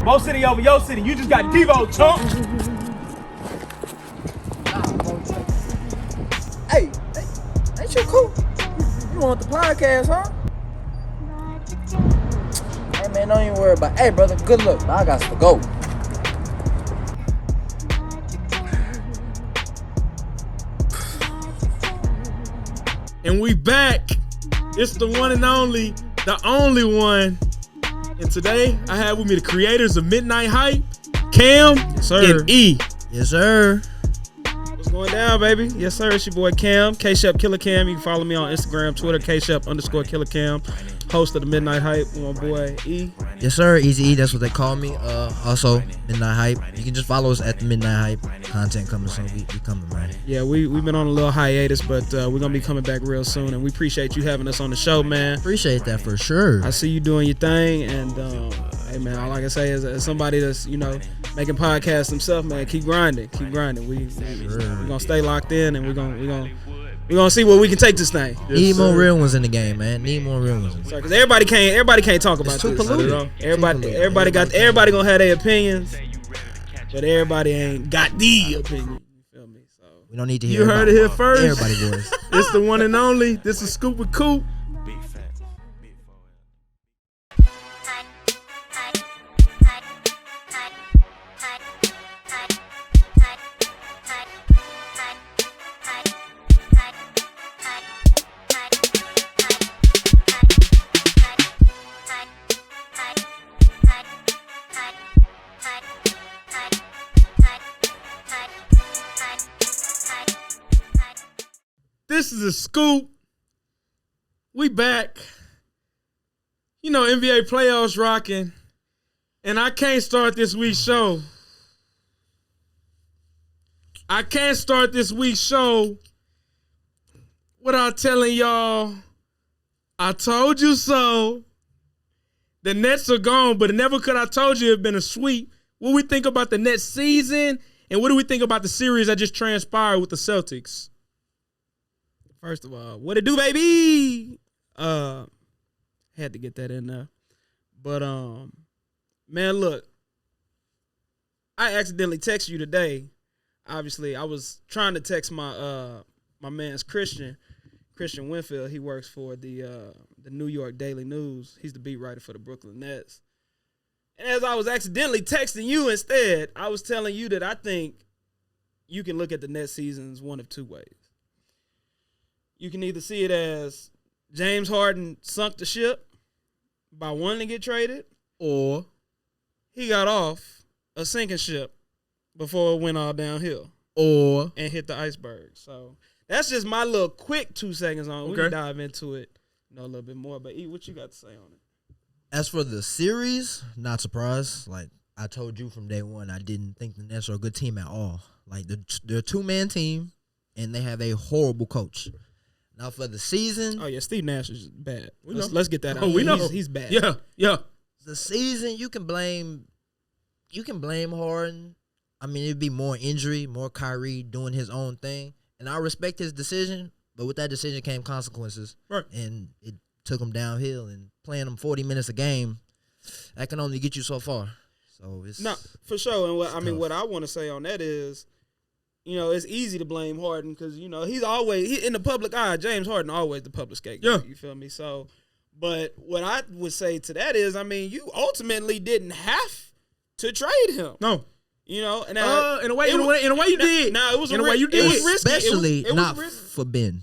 Mo City over your city. You just got Devo, chump. Hey, ain't you cool? You want the podcast, huh? Hey, man, don't even worry about it. Hey, brother, good luck. I got to go. And we back. It's the one and only, the only one. And today, I have with me the creators of Midnight Hype, Kam and E. Yes, sir. What's going down, baby? Yes, sir. It's your boy Kam, K-Shep Killer Kam. You can follow me on Instagram, Twitter, K-Shep_Killer Kam. Host of the Midnight Hype with my boy E. Yes, sir. Easy E, that's what they call me. Also, Midnight Hype. You can just follow us at the Midnight Hype. Content coming soon. We coming, man. Yeah, we've been on a little hiatus, but we're going to be coming back real soon. And we appreciate you having us on the show, man. Appreciate that for sure. I see you doing your thing. And, hey, man, all I can say is as somebody that's, making podcasts himself, man, keep grinding. Keep grinding. We're going to stay locked in, and we're gonna see where we can take this thing. Need more real ones in the game, man. Need more real ones. Sorry, because everybody can't talk about it's too this. polluted. Everybody gonna have their opinions, but everybody ain't got the opinion. You feel me? So we don't need to hear. You heard it here first. Everybody voice. It's the one and only. This is Scoop with Coop. This is a scoop. We back. NBA playoffs rocking. And I can't start this week's show. Without telling y'all, I told you so. The Nets are gone, but never could I told you it had been a sweep. What do we think about the Nets season? And what do we think about the series that just transpired with the Celtics? First of all, what it do, baby? Had to get that in there. But, man, look. I accidentally texted you today. Obviously, I was trying to text my man's Christian Winfield. He works for the New York Daily News. He's the beat writer for the Brooklyn Nets. And as I was accidentally texting you instead, I was telling you that I think you can look at the Nets seasons one of two ways. You can either see it as James Harden sunk the ship by wanting to get traded, or he got off a sinking ship before it went all downhill and hit the iceberg. So that's just my little quick 2 seconds on it. We can dive into it a little bit more. But E, what you got to say on it? As for the series, not surprised. Like I told you from day one, I didn't think the Nets are a good team at all. Like they're a 2-man team, and they have a horrible coach. Now for the season, oh yeah, Steve Nash is bad. Let's get that out. We know he's bad. Yeah. The season you can blame Harden. I mean, it'd be more injury, more Kyrie doing his own thing, and I respect his decision. But with that decision came consequences, right? And it took him downhill. And playing him 40 minutes a game, that can only get you so far. So it's no, for sure. And what I want to say on that is, it's easy to blame Harden because, he's always in the public eye. James Harden always the public scapegoat. Yeah. You feel me? So, but what I would say to that is, you ultimately didn't have to trade him. No. You know, and in a way you did. No, it was in a way you did, it was risky. Especially it was not risky. for Ben.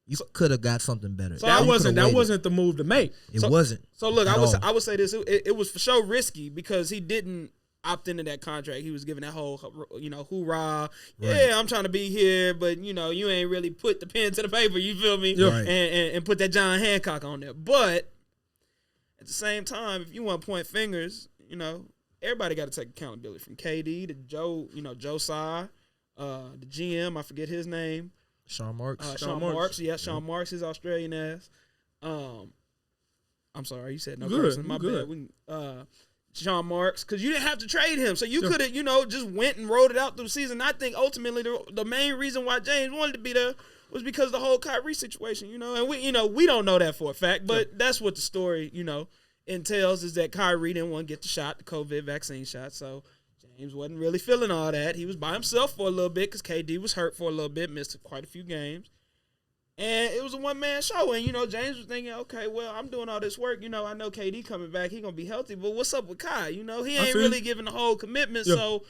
You could have got something better. So that wasn't the move to make. It wasn't. So look, I would say this. It was for sure risky because he didn't opt into that contract. He was giving that whole, hoorah. Right. Yeah, I'm trying to be here, but you ain't really put the pen to the paper. You feel me? Right. And put that John Hancock on there. But at the same time, if you want to point fingers, everybody got to take accountability from KD to Joe. Joe Tsai, the GM. I forget his name. Sean Marks. Sean Marks. Yeah, Sean Marks, his Australian ass. I'm sorry, you said no good, person. My good. bad. Sean Marks, because you didn't have to trade him. So you could have, just went and rode it out through the season. I think ultimately the main reason why James wanted to be there was because of the whole Kyrie situation, and we don't know that for a fact, but that's what the story, entails is that Kyrie didn't want to get the shot, the COVID vaccine shot. So James wasn't really feeling all that. He was by himself for a little bit because KD was hurt for a little bit, missed quite a few games. And it was a one-man show. And, James was thinking, okay, well, I'm doing all this work. I know KD coming back. He going to be healthy. But what's up with Kai? He ain't really giving the whole commitment. Yeah. So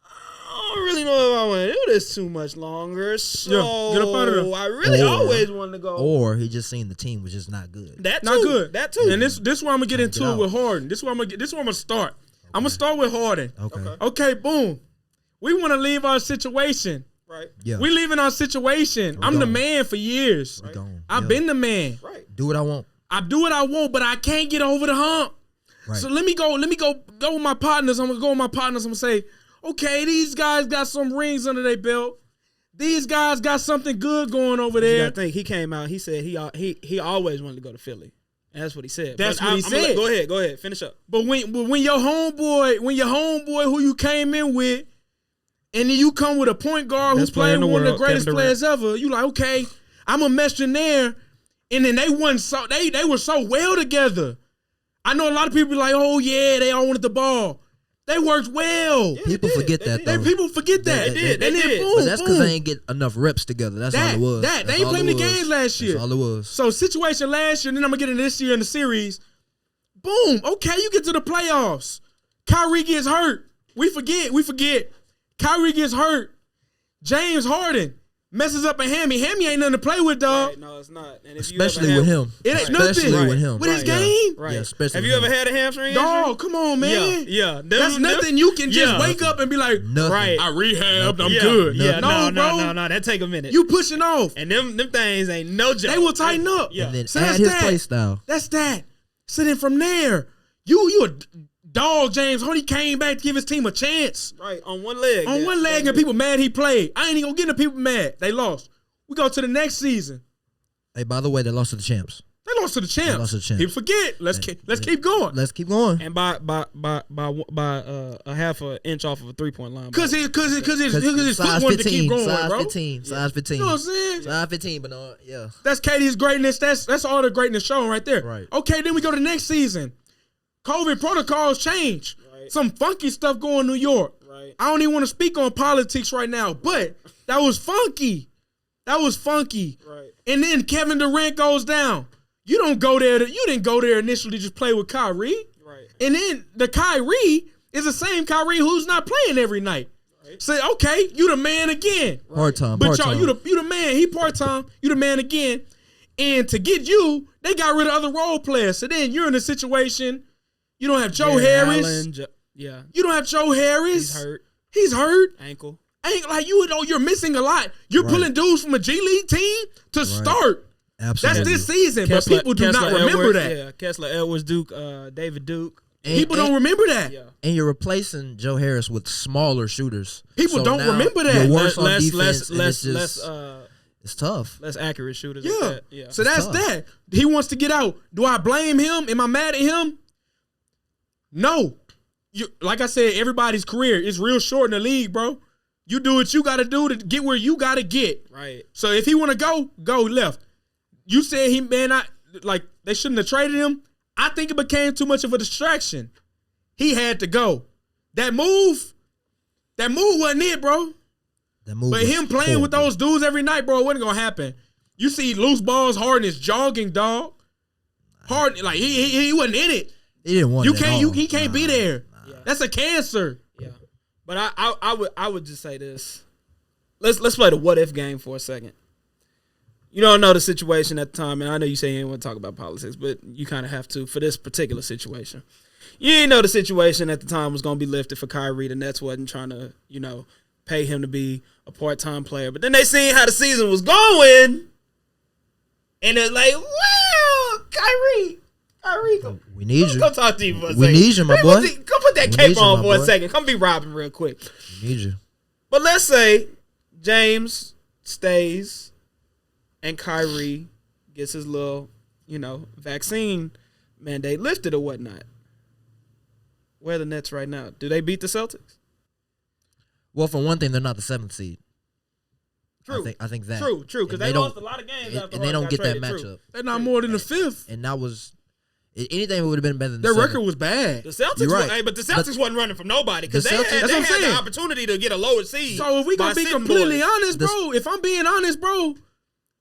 I don't really know if I want to do this too much longer. So get up out of there. I really always wanted to go. Or he just seen the team was just not good. That too. Not good. That too. And this where I'm gonna get into it with Harden. This where I'm gonna start. Okay. I'm gonna start with Harden. Okay. Boom. We want to leave our situation. Right. Yeah. We leaving our situation. I'm the man for years. Right. I've been the man. Right. Do what I want. I do what I want, but I can't get over the hump. Right. So let me go with my partners. I'm gonna say, okay, these guys got some rings under their belt. These guys got something good going over there. I think he came out. He said he always wanted to go to Philly. And that's what he said. That's what he said. Go ahead. Finish up. But when your homeboy who you came in with, and then you come with a point guard who's playing one of the greatest players ever, you like, okay, I'm a mesh in there. And then they were so well together. I know a lot of people be like, oh yeah, they all wanted the ball. They worked well. Yeah, people forget that, though. People forget that. They did. Boom, but that's because they ain't get enough reps together. That's all it was. They ain't playing the games last year. That's all it was. So situation last year, and then I'm going to get into this year in the series. Boom. Okay, you get to the playoffs. Kyrie gets hurt. We forget. Kyrie gets hurt. James Harden messes up a hammy. Hammy ain't nothing to play with, dog. Right, no, it's not. And especially with him. It ain't nothing. Especially with him. With his game? Right. Yeah, especially have you ever had a hamstring injury? Dog, come on, man. Yeah. That's nothing you can just wake up and be like, right. I rehabbed, I'm good. Yeah, no, bro. No, that take a minute. You pushing off. And them things ain't no joke. They will tighten up. Yeah. And then So add his play style. That's that. So then from there, you a dog, James Harden. He came back to give his team a chance. Right, on one leg. And people mad he played. I ain't even gonna get the people mad. They lost. We go to the next season. Hey, by the way, they lost to the champs. They lost to the champs. People forget. Let's keep going. Let's keep going. And by a half an inch off of a 3-point line. Cause his foot wanted to keep going, size bro. 15. Size 15. You know what I'm saying? Size 15, but no, yeah. That's KD's greatness. That's all the greatness showing right there. Right. Okay, then we go to the next season. COVID protocols change. Right. Some funky stuff going in New York. Right. I don't even want to speak on politics right now, but that was funky. Right. And then Kevin Durant goes down. You didn't go there initially to just play with Kyrie. Right. And then the Kyrie is the same Kyrie who's not playing every night. Right. Say, okay, you the man again. Right. Part-time. But y'all, you the man. He part-time. You the man again. And to get you, they got rid of other role players. So then you're in a situation, you don't have Joe Harris. Allen, You don't have Joe Harris. He's hurt. Ankle. Like you're missing a lot. You're pulling dudes from a G League team to start. Absolutely. That's this season, but people do not remember that. Yeah, Kessler Edwards, Duke, David Duke. People don't remember that. Yeah. And you're replacing Joe Harris with smaller shooters. People don't remember that. You're worse on defense. It's tough. Less accurate shooters. Yeah. So that's that. He wants to get out. Do I blame him? Am I mad at him? No. Like I said, everybody's career is real short in the league, bro. You do what you got to do to get where you got to get. Right. So if he want to go left. You said they shouldn't have traded him. I think it became too much of a distraction. He had to go. That move wasn't it, bro. But him playing with those dudes every night, bro, it wasn't going to happen. You see loose balls, Harden is jogging, dog. Harden, like, he wasn't in it. He didn't want it. He can't be there. Yeah. That's a cancer. Yeah. But I would just say this. Let's play the what if game for a second. You don't know the situation at the time, and I know you say you didn't want to talk about politics, but you kind of have to for this particular situation. You didn't know the situation at the time was going to be lifted for Kyrie. The Nets wasn't trying to, pay him to be a part-time player. But then they seen how the season was going, and they're like, well, Kyrie, we need you. Come talk to you for a second. We need you, my boy. Come put that cape on for a second. Come be Robin real quick. We need you. But let's say James stays and Kyrie gets his little, vaccine mandate lifted or whatnot. Where are the Nets right now? Do they beat the Celtics? Well, for one thing, they're not the 7th seed. True. I think that. True. Because they lost a lot of games after and they don't get that matchup. They're not more than the 5th. And that was Anything would have been better than Their the record was bad. The Celtics, You're right. but the Celtics wasn't running from nobody because The they Celtics- had, That's they what I'm had the saying. opportunity to get a lower seed. So if we by gonna be sitting completely boys. honest, bro, if I'm being honest, bro,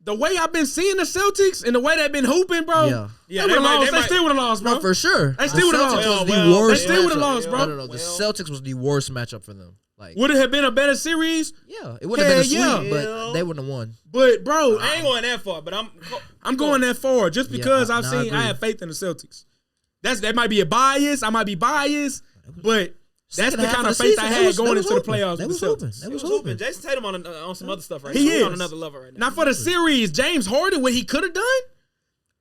the way I've been seeing the Celtics and the way they've been hooping, bro, Yeah. Yeah, they would have lost. They might- still would have lost, bro. No, for sure. They still The would've Celtics lost. was the Well, worst. they still would've matchup. lost, bro. No. The Celtics was the worst matchup for them. Like, Would it have been a better series? yeah, it would have been a sweep, Hell yeah. but they wouldn't have won. But bro, I ain't going that far, but I'm going that far just because I I agree. have faith in the Celtics. That might be a bias. I might be biased, but that's Second the half kind of of the faith season, I they had was going into the hooping. playoffs They with was the hooping. Celtics. They He was was hooping. hooping. Jason Tatum on some other stuff right He now. He's is. on another level right now. Now for the series, James Harden, what he could have done,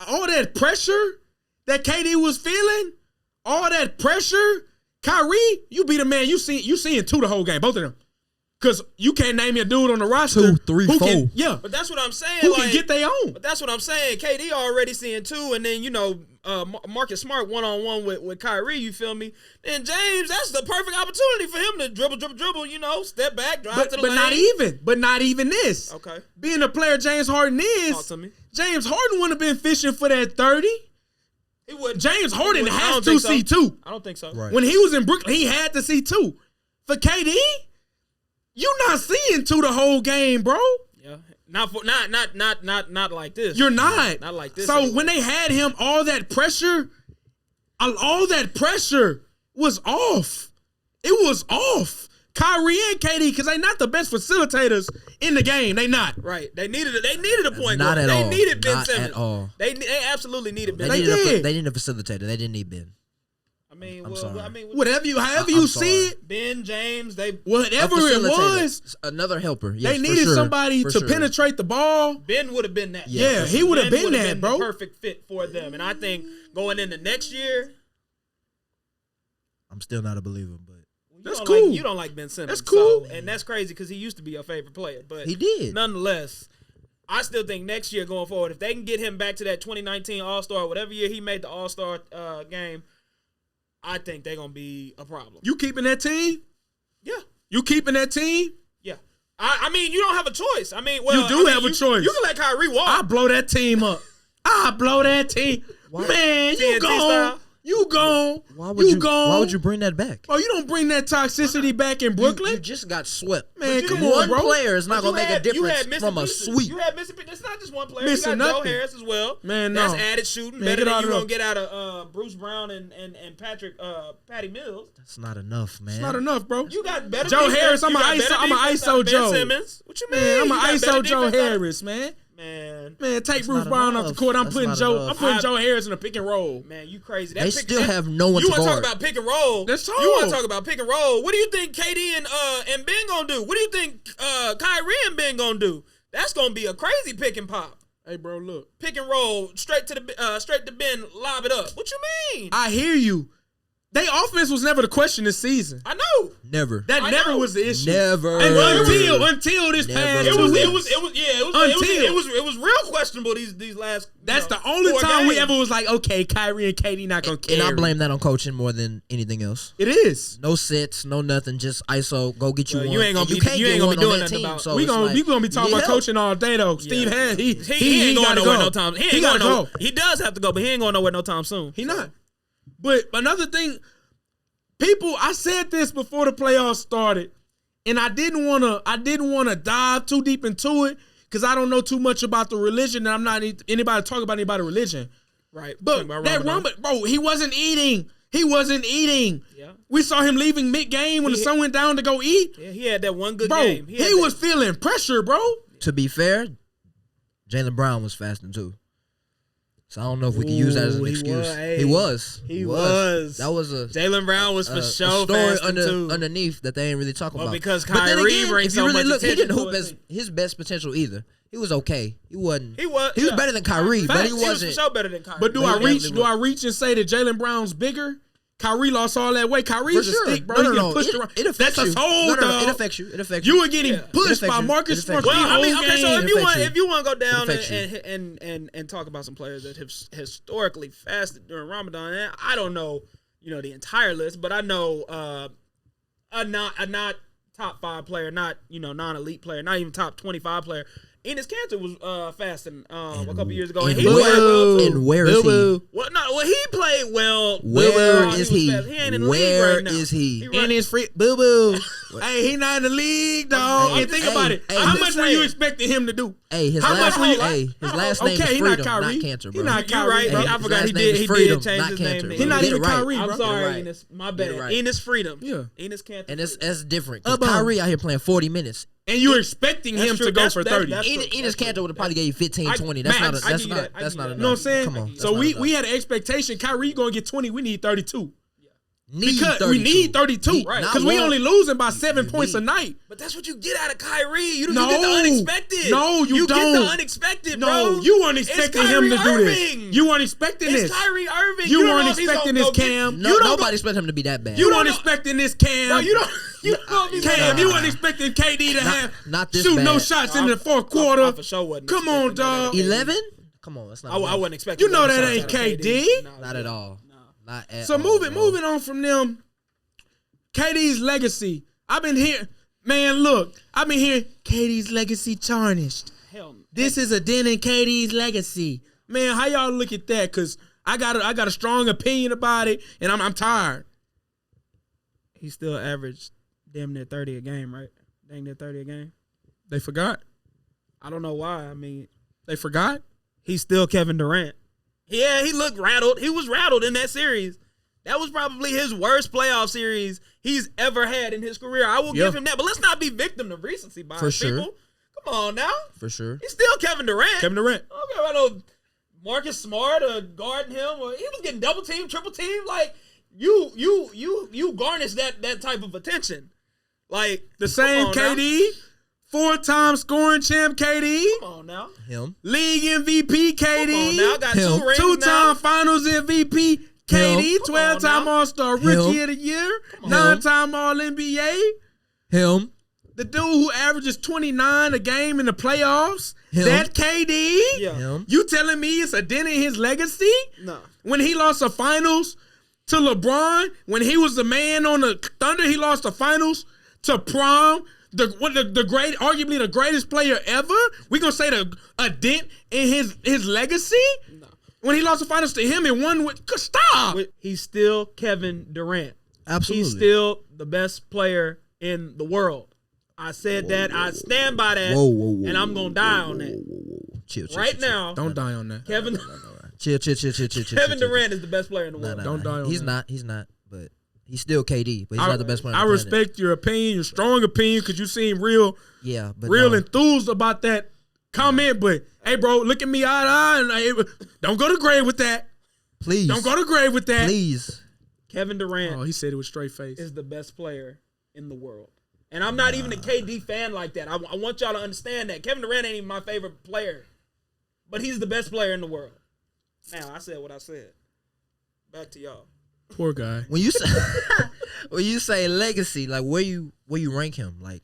all that pressure that KD was feeling, all that pressure, Kyrie, you be the man. You seeing two the whole game, both of them. Because you can't name your dude on the roster. 2, 3, who 4. Can, yeah. But that's what I'm saying. Who like, can get their own. But that's what I'm saying. KD already seeing 2, and then Marcus Smart 1-on-1 with Kyrie. You feel me? And James, that's the perfect opportunity for him to dribble. Step back, drive to the lane. But not even this. Okay, Being the player James Harden talk is, to me. James Harden wouldn't have been fishing for that 30. He would. James Harden I has don't to think so. see 2. I don't think so. Right. When he was in Brooklyn, he had to see 2. For KD, you not seeing 2 the whole game, bro. Yeah, not like this. You're not. Not like this. So anyway. when they had him, all that pressure was off. It was off. Kyrie and KD, because they not the best facilitators in the game. They not. Right, they needed a point Not guard. at They all. needed Ben Not Simmons. at all. They absolutely needed Ben. They Simmons. did. They didn't a facilitator. They didn't need Ben. I mean, I'm well, sorry. I mean, However I'm you sorry. see it, Ben James, they whatever A it facilitator. was, Another helper. Yes, they for needed sure. somebody For to sure. penetrate the ball. Ben would have been that. Yeah, he would have Ben been would've that, bro. the perfect fit for them. And I think going into next year, I'm still not a believer, but That's you cool. You don't like Ben Simmons. That's cool. So, and that's crazy because he used to be your favorite player. But he did. nonetheless, I still think next year going forward, if they can get him back to that 2019 All-Star, whatever year he made the All-Star game, I think they're going to be a problem. You keeping that team? Yeah. You keeping that team? Yeah. I mean, you don't have a choice. I mean, well, You do have a choice. You can let Kyrie walk. I blow that team up. I blow that team. Man, you TNT gone. style? You gone. Why would you? gone. Why would you bring that back? Oh, you don't bring that toxicity back in Brooklyn? You just got swept. Man, you come had on, One bro. player is not But going to make a you had difference missing from a pieces. sweep. You had missing pieces. It's not just one player. Missing you got Joe nothing. Harris as well. Man, That's no. added shooting. Man, better get than out you of going to get out of Bruce Brown and Patty Mills. That's not enough, man. It's not enough, bro. You got better Joe defense. Harris, I'm You a got ISO better I'm a defense ISO out of Ben Joe. Simmons. What you mean? Man, I'm You a got better ISO Joe defense out of- Harris, man. Man, Man, take That's Bruce not Brown off the enough. court. I'm That's putting not Joe. enough. I'm putting Joe Harris in a pick and roll. man, you crazy. They still have no one You to want to talk guard. about pick and roll? That's You want all. to talk about pick and roll? What do you think KD and Ben gonna do? What do you think Kyrie and Ben gonna do? That's gonna be a crazy pick and pop. Hey, bro, look. Pick and roll straight to Ben, lob it up. What you mean? I hear you. They offense was never the question this season. I know. Never. That I never know. was the issue. Never. Until this Never. past It 2 was weeks. it was real questionable these last. That's the only 4 time we games. ever was like, okay, Kyrie and KD not gonna carry. And I blame that on coaching more than anything else. It is. No sets, no nothing. Just ISO. Go get you Well, one. you ain't gonna And be- can't you get ain't gonna one be on doing that nothing team, about- so we it's gonna like, we gonna be talking you about need help. coaching all day though. Steve had he He ain't going gotta nowhere go. no time. He He ain't gotta going go. nowhere. He does have to go, but he ain't going nowhere no time soon. He not. But another thing, people, I said this before the playoffs started, and I didn't wanna dive too deep into it because I don't know too much about the religion, and I'm not anybody to talk about anybody's religion. Right. But that Ramadan, bro, he wasn't eating. Yeah. We saw him leaving mid-game when the sun went down to go eat. Yeah, he had that one good Bro, game. he was feeling pressure, bro. To be fair, Jaylen Brown was fasting too. So I don't know if we can use that as an Ooh, he excuse. was, hey. He was. He was. That was a Jaylen Brown was for a sure story fasting too. underneath that they ain't really talking Well, about. because But then Kyrie again, brings if you so really much look, he attention didn't to hoop it. as his best potential either. He was okay. He wasn't. He was He was better than Kyrie, but Facts. he He was for wasn't. sure better than Kyrie. But do But I he reach? definitely Do I reach and say that Jaylen Brown's bigger? Kyrie lost all that weight. Kyrie For is a sure. stick, bro. No, He no, get pushed no. around. It affects That's you. a soul, No, dog. it affects you. It affects you. You were getting Yeah. pushed It affects by you. Marcus It Smart. affects you. Well, I mean, okay, so It affects if you want to go down affects and talk about some players that have historically fasted during Ramadan, and I don't know, the entire list, but I know a not top 5 player, not non-elite player, not even top 25 player Enes Kanter was fasting a couple years ago, And and he played well too. And where is he? Well, he played well. Where is he? He ain't in the league Where right now. is he? And his free boo boo. Hey, He not in the league, dog. Hey, And think hey, about it. hey, How I'm much just were you saying. expecting him to do? his How last much were you- last name Okay, is he not Freedom, not Kyrie. Cantor, He bro. not You're Kyrie, right. bro. I His forgot last he name is did Freedom, change not his Cantor, name. bro. He not Get even it right. Kyrie, bro. I'm sorry, Get it right. Enes. My Get bad. it right. Enes Freedom. Yeah. Enes Kanter. And that's different. Because Up on. Kyrie out here playing 40 minutes. And you're expecting That's him true. to go That's- for that's- 30. that's- Enes Kanter would have probably gave you 15, I- 20. That's Max, not. I That's give you not. that. I That's give not you enough. that. You know what I'm saying? Come on. So we had an expectation. Kyrie going to get 20. We need 32. Need Because 32. we need 32. Right. Because we only losing by 7 points need. a night. But that's what you get out of Kyrie. You No. get the unexpected. No, you get don't. the unexpected, bro. No, you weren't It's expecting him to Kyrie do this. Irving. You weren't expecting It's this. Kyrie Irving. You don't weren't know if he's expecting gonna this, go get- Cam. No, You don't nobody go- expect him to be that bad. You don't weren't know- expecting this, Cam. No, you don't. You don't. Cam, you weren't expecting KD to have not this shoot no bad. shots in the fourth quarter. I for sure wasn't Come on, expecting that. dog. 11? Come on, that's not. I enough. wasn't expecting. You know that shots ain't out of KD. No, Not at all. Not at So all. moving bro. on from them, KD's legacy. I've been here, man. Look, I've been hearing KD's legacy tarnished. Hell, This is a dent in KD's legacy, man. How y'all look at that? Cause I got a strong opinion about it, and I'm tired. he still averaged damn near 30 a game, right? Dang near 30 a game. They forgot. I don't know why. I mean, They forgot. he's still Kevin Durant. Yeah, he looked rattled. He was rattled in that series. That was probably his worst playoff series he's ever had in his career. I will give him that. But let's not be victim to recency bias, For sure. people. Come on now. For sure. He's still Kevin Durant. Kevin Durant. I don't care about no Marcus Smart or guarding him. Or he was getting double team, triple team. Like you garnish that type of attention. Like The same on now. KD, 4-time scoring champ KD, Come on now. Him. league MVP Come on KD, now. Got Him. 2 rings 2-time now. finals MVP KD, Come on 12-time now. All-Star Rookie Him. of the Year, on. 9-time All-NBA. Him. The dude who averages 29 a game in the playoffs, Him. that KD? Yeah. Him. You telling me it's a dent in his legacy? No. When he lost the finals to LeBron, when he was the man on the Thunder, he lost the finals to Prom, arguably the greatest player ever. We gonna say a dent in his legacy? No. When he lost the finals to him and won with stop. He's still Kevin Durant. Absolutely. He's still the best player in the world. I said that. I stand by that. Whoa. And I'm gonna die on that. Chill. Right now, Don't die on that. Kevin Chill. Kevin Durant is the best player in the world. Don't die on He's that. not. He's not. But he's still KD. But he's not the best player. On I the planet. respect your opinion, your strong opinion, because you seem real Yeah, but no. enthused about that comment. But hey, bro, look at me eye to eye, and don't go to grave with that. Please. Don't go to grave with that. Please. Kevin Durant Oh, he said it with straight face. is the best player in the world. And I'm not even a KD fan like that. I want y'all to understand that. Kevin Durant ain't even my favorite player. But he's the best player in the world. Now, I said what I said. Back to y'all. Poor guy. When you say legacy, like where you rank him, like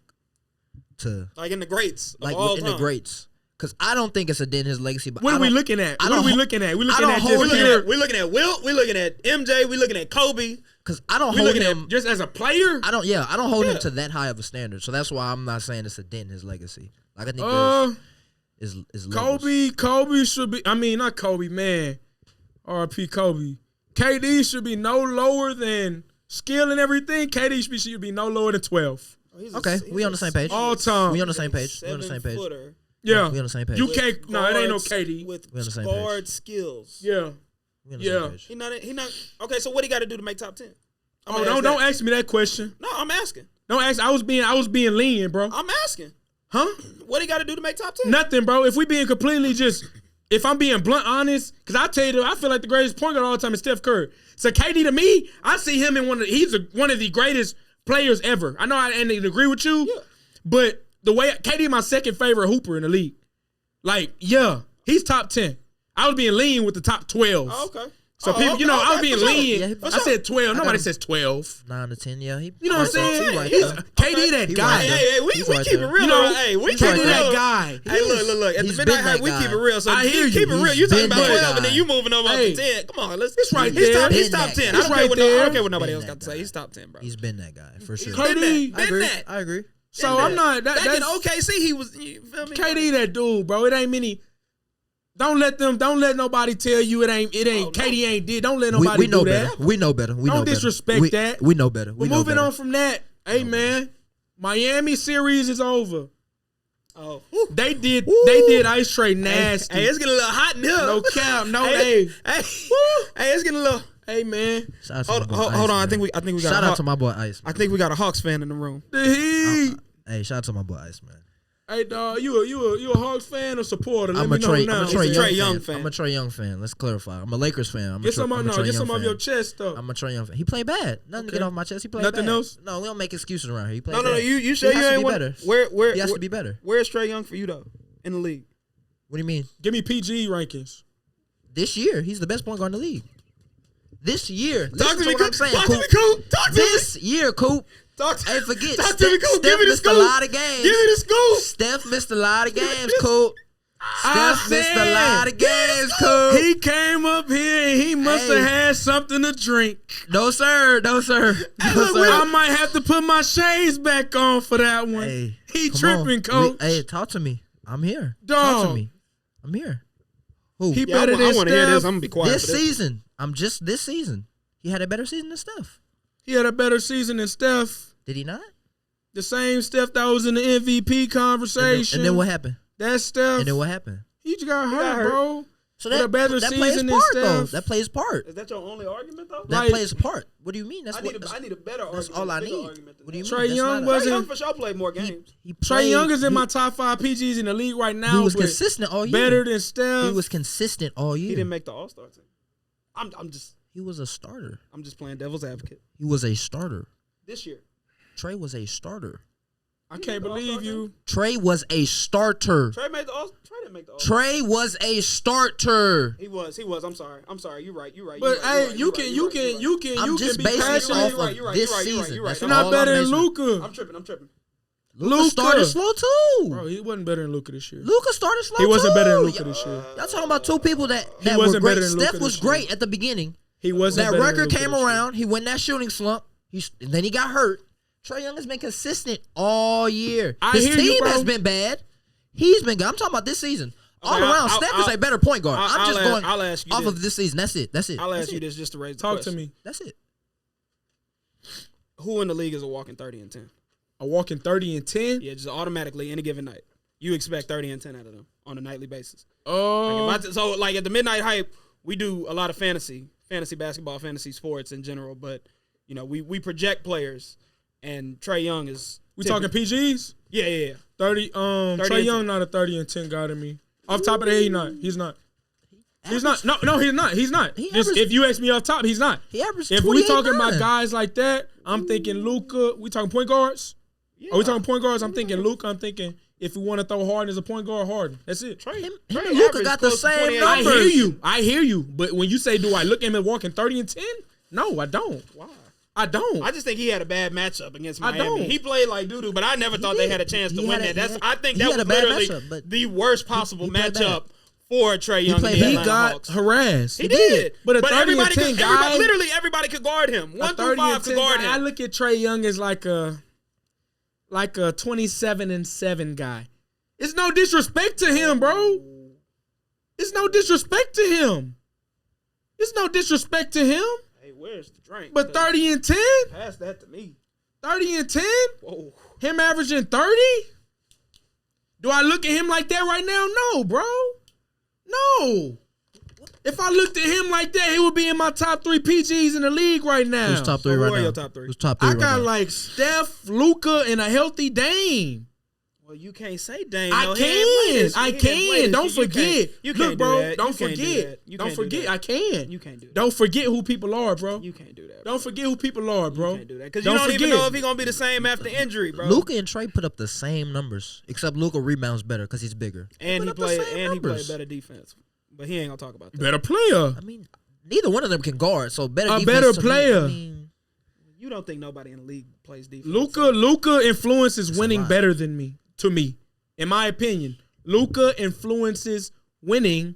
to Like in the greats of like all in time. the greats. Because I don't think it's a dent in his legacy. But What I are we don't- looking at? I What are don't we ho- looking at? We I looking don't at hold just him. pure, We're looking at Wilt. We're looking at MJ. We're looking at Kobe. Because I don't We hold looking at him. just as a player. I don't hold Yeah. him to that high of a standard. So that's why I'm not saying it's a dent in his legacy. Like I think is Kobe should be. I mean, not Kobe, man. R.I.P. Kobe. KD should be no lower than skill and everything. KD should be no lower than 12. Okay, we on the same page. All time. We on the same page. We on the same page. 7-footer Yeah. We on the same page. You can't. No, it ain't no KD. with We on the same guard page. skills. Yeah. We on the Yeah. same page. He not. Okay, so what he got to do to make top 10? I'm Oh, gonna ask don't that. ask me that question. No, I'm asking. Don't ask. I was being lenient, bro. I'm asking. Huh? What he got to do to make top 10? Nothing, bro. If we being completely if I'm being blunt, honest, because I tell you, I feel like the greatest point guard of all time is Steph Curry. So KD to me, I see him in he's one of the greatest players ever. I know I didn't agree with you, Yeah. but the way KD my second favorite hooper in the league. Like, yeah, he's top 10. I was being lean with the top 12. Oh, okay. So people, okay, I was okay, being for sure. lenient. Yeah, I said 12. Nobody him. says 12. 9 to 10, yeah. You know what I'm saying? Right He's there. KD that He guy. right there. Hey, we He's keep right it there. real. You know, hey, we He's keep KD it that real. guy. Hey, look. At the He's Midnight been Hype, that we guy. keep it real. So I hear you. keep it real. He's You talking been about that 12 and then guy. you moving over Hey. up to 10. Come on, let's. It's right He's there. He's Been top that 10. guy. I don't care Right what there. I don't care what nobody Been else that got to say. guy. He's top 10, bro. He's been that guy for sure. KD. Been that. I agree. So I'm not Back in that's OKC, he was. You feel me? KD that dude, bro. It ain't many. Don't let nobody tell you it ain't KD ain't did. Don't let nobody we know do better. that. We know better. We Don't know better. disrespect that. We know better. We're moving on from that. Hey man, Miami series is over. Oh, They did Ice Tray nasty. Hey, it's getting a little hot in here. No cap, no Hey, hey. hey, it's getting a little. Hey man. Shout out to my boy Hold Ice, on. man. I think we got. Shout out to my boy Ice. I think we got a Hawks fan in the room. The Heat. Hey, shout out to my boy Ice, man. Hey dog, you a Hawks fan or supporter? Let I'm me a know Trey now. Young fan. I'm a Trey Young fan. Let's clarify. I'm a Lakers fan. I'm a Get some I'm a Trey Young off fan. your chest though. I'm a Trey Young fan. He played bad. Nothing to get off my chest. He played Nothing bad. else? No, we don't make excuses around here. He played No, bad. you sure He you has to ain't be want better. Where He has to be better. Where's Trey Young for you though in the league? What do you mean? Give me PG rankings. This year, he's the best point guard in the league. This year. Talk to me, what I'm saying, Talk to me, Coop. Coop. Talk to me. This year, Coop. Talk to Hey, forget. Talk to me, Coop. Steph Give me the missed a scoop. lot of games. Give me the scoop. Steph missed a lot of games, Coop. I Steph missed a said, lot of games, Coop. He came up here and he must have had something to drink. No, sir. No, sir. No, sir. I might have to put my shades back on for that one. Hey, He come tripping, on. coach. Hey, talk to me. I'm here. Talk to Dog. me. I'm here. Who? He Yeah, better I than want to hear this. Steph. I'm gonna be quiet. This for this. season. This season. He had a better season than Steph. He had a better season than Steph. Did he not? The same Steph that was in the MVP conversation. And then what happened? That's Steph. And then what happened? He just got hurt, bro. So With a better that plays season than part, though. Steph. That plays part. Is that your only argument though? That Like- plays part. What do you mean? I need a better argument. That's all I bigger need. argument than What do you that. mean? Trey That's Young not a- wasn't- Trey Young for sure played more games. He Trey played- Young is in he- my top 5 PGs in the league right now. He was but consistent all year. better than Steph. He was consistent all year. He didn't make the All-Star team. I'm just He was a starter. playing devil's advocate He was a starter. this year. Trey was a starter. I can't believe you. Trey was a starter. Trey made the All. Trey didn't make the All-Star. Trey was a starter. He was. I'm sorry. You're right. But hey, you can I'm just be basing it passionate. off You're right, of you're right, this you're right, you're right, season. you're right. That's You're not all better I'm than basing. Luka. I'm tripping. Luka started slow too. Bro, he wasn't better than Luka this year. Luka started slow too. He wasn't better than Luka this year. Y'all talking about two people that He were wasn't great. better than Luka Steph was this year. great at the beginning. He wasn't That better than record Luka came this year. around. He went that shooting slump. And then he got hurt. Trey Young has been consistent all year. I His hear you, team bro. has been bad. He's been good. I'm talking about this season. All Okay, around, Steph is a better point guard. I'm just going I'll ask you off this. of this season. That's it. I'll That's ask you it. this just to raise the Talk question. to me. That's it. Who in the league is a walking 30 and 10? A walking 30 and 10. Yeah, just automatically any given night. You expect 30 and 10 out of them on a nightly basis. Oh, So like at the Midnight Hype, we do a lot of fantasy basketball, fantasy sports in general, but you know, we project players and Trey Young is we talking PGs? Yeah. 30. 30 Trey and Young 10. not a 30 and 10 guy to me. Off top of the head, he's not. He's not. No, he's not. He's not. He Just, averaged- if you ask me off top, he's not. He averaged If we talking 28.9. about guys like that, I'm thinking Luka. We talking point guards? Yeah. Are we talking point guards? I'm thinking Luka. I'm thinking if we want to throw Harden as a point guard, Harden. That's it. Trey Him Trey and Luka averaged got the close to same 28 numbers. I hear you. But when you say, do I look at him as walking 30 and 10? No, I don't. Why? I don't. I just think he had a bad matchup against I Miami. don't. He played like doo-doo, but I never thought they had a chance to He win had that. a- I think he that had was a bad literally matchup, but the worst possible he played matchup for Trey Young. played and the bad. he Atlanta got Hawks. harassed. He did. But a 30 and everybody 10 guy, literally everybody could guard him. a 1 through 30 5 and could 10 guard guy. I him. look at Trey Young as like a 27 and 7 guy. It's no disrespect to him, bro. It's no disrespect to him. It's no disrespect to him. Hey, where's the drink? But 30 and 10? Pass that to me. 30 and 10? Whoa. Him averaging 30? Do I look at him like that right now? No, bro. No. If I looked at him like that, he would be in my top 3 PGs in the league right now. Who's top 3 So who right are now? your top 3? Who's top 3 I right got now? like Steph, Luka, and a healthy Dame. Well, you can't say Dame. I though. He ain't played can. this. I He didn't play can. this. Don't You forget. can't- You Look, can't do bro. that. Don't You can't do forget. that. You Don't can't do forget. that. I can. You can't do that. Don't forget who people are, bro. You can't do that. Don't forget who people are, bro. You can't do that because you Don't don't even forget. know if he's gonna be the same after injury, bro. Luka and Trey put up the same numbers, except Luka rebounds better because he's bigger. and he They put up the played same and he played numbers. better defense, but he ain't gonna talk about that. Better player. I mean, neither one of them can guard, so better. A defense better to me, player. I mean, You don't think nobody in the league plays defense? Luka influences That's a winning lot. better than me. To me, in my opinion, Luka influences winning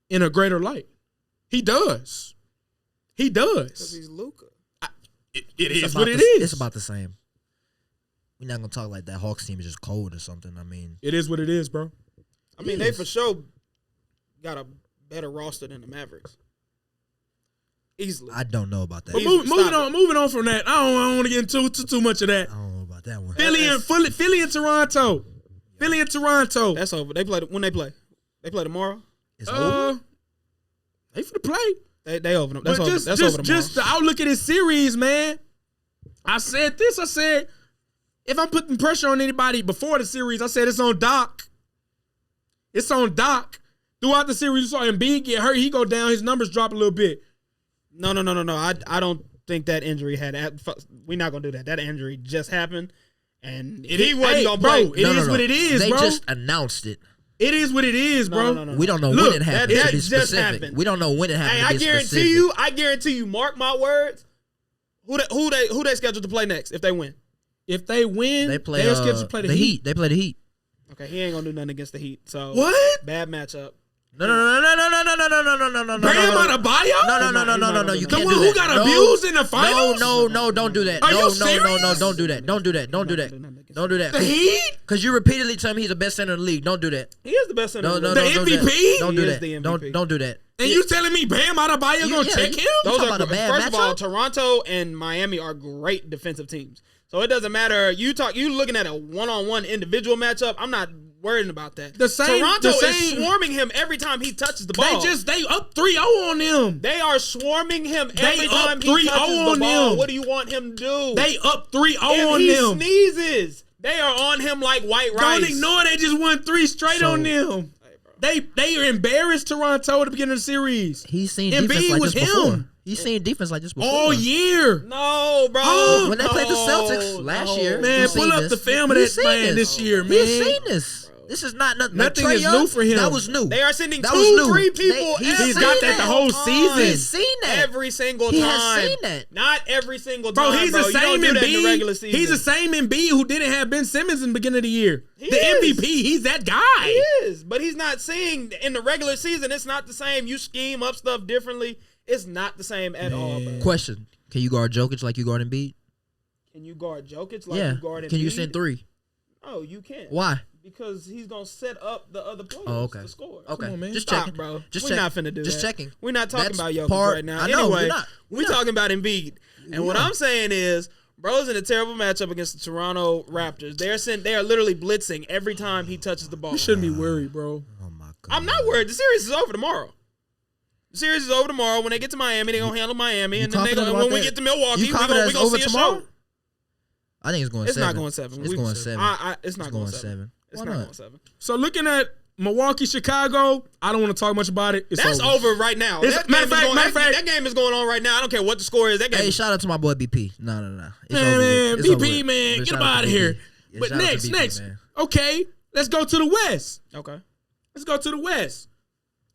in a greater light. He does. He because does. he's Luka. It it's is about what it the- is. It's about the same. we're not gonna talk like that Hawks team is just cold or something. I mean, It is what it is, bro. I mean, they for sure got a better roster than the Mavericks. Easily. I don't know about that. But Easily. moving on from that. I don't want to get into too much of that. I don't know about that one. Philly and Toronto. Philly and Toronto. That's over. They play when they play. They play tomorrow. It's over. They for the play. They over. That's But over. That's over tomorrow. just the outlook of this series, man. I said this. I said if I'm putting pressure on anybody before the series, I said it's on Doc. It's on Doc. Throughout the series, you saw Embiid get hurt. He go down. His numbers drop a little bit. No. I don't think that injury had. We're not gonna do that. That injury just happened, and he wasn't gonna play. Bro, it is what it is, they bro. They just announced it. It is what it is, bro. No. We don't know Look, when it happened. that to be just specific. happened. We don't know when it happened. Hey, I guarantee you. Mark my words. Who they scheduled to play next if they win? If they win, They play. they're scheduled to play the Heat. They play the Heat. Okay, he ain't gonna do nothing against the Heat. So What? Bad matchup. No. Bam Adebayo? No. You The can't one do who that. got No. abused in the finals? No, don't do that. Are you No, serious? don't do that. Don't do that. The Heat? Because you repeatedly tell me he's the best center in the league. Don't do that. He is the best center. No, in the no, league. The don't do that. MVP? Don't do He is that. the MVP. Don't do that. And you telling me Bam Adebayo gonna Yeah, check you- him? Those talking are about a bad first of all, matchup? Toronto and Miami are great defensive teams. So it doesn't matter. You looking at a one-on-one individual matchup. I'm not worrying about that. Toronto is swarming him every time he touches the ball. They up 3-0 on them. They are swarming him every They time up he 3-0 touches the on ball. them. What do you want him to do? They up 3-0 if on he them. sneezes, they are on him like white rice. Don't ignore they just won 3 straight on them. They are embarrassed Toronto at the beginning of the series. He's seen Embiid defense like was this before. him. He's seen defense like this before. All year. No, bro. When they played the Celtics last year. Man, he's pull seen up this. the film of He's that seen man this year, man. He's seen this. This is not nothing. Nothing Trae is Young, new for him. That was new. They are sending That was new. 2-3 people. He's got that the whole season. He's seen that. Every single He time. has seen that. Not every single Bro, time, he's bro. the You same don't do that in the regular Embiid. season. He's the same Embiid who didn't have Ben Simmons in the beginning of the year. He The is. MVP, he's that guy. He is, but he's not seeing in the regular season. It's not the same. You scheme up stuff differently. It's not the same at all, bro. Question: Can you guard Jokic like you guard Embiid? Can you guard Jokic like Yeah. you guard Embiid? Can you send 3? No, you can't. Why? Because he's gonna set up the other players Okay. to score. Okay. Come on, man. Just Stop, checking, bro. Just We're checking. not finna do Just that. checking. We're not talking That's about Jokic part- right now. I know, Anyway, we're not. we're talking about Embiid. And what I'm saying is, bro's in a terrible matchup against the Toronto Raptors. They are literally blitzing every time he touches the ball. You shouldn't be worried, bro. Oh my god. I'm not worried. The series is over tomorrow. The series is over tomorrow. When they get to Miami, they're gonna handle Miami, and then confident about when we that? get to Milwaukee, You we're confident gonna it's over see a tomorrow? show. I think it's going It's 7. not going 7. It's going 7. It's not going 7. It's Why not not? going 7. So looking at Milwaukee, Chicago, I don't want to talk much about it. It's That's over right now. It's- That matter game of is fact- going- matter of that game is going on right now. I don't care what the score is. That game. Hey, is- shout out to my boy BP. No. It's Man, over man, with. It's over BP, with. man, But get shout him out out to of BP. here. Yeah, But shout out to BP, next, man. okay, let's go to the West. Okay. Let's go to the West.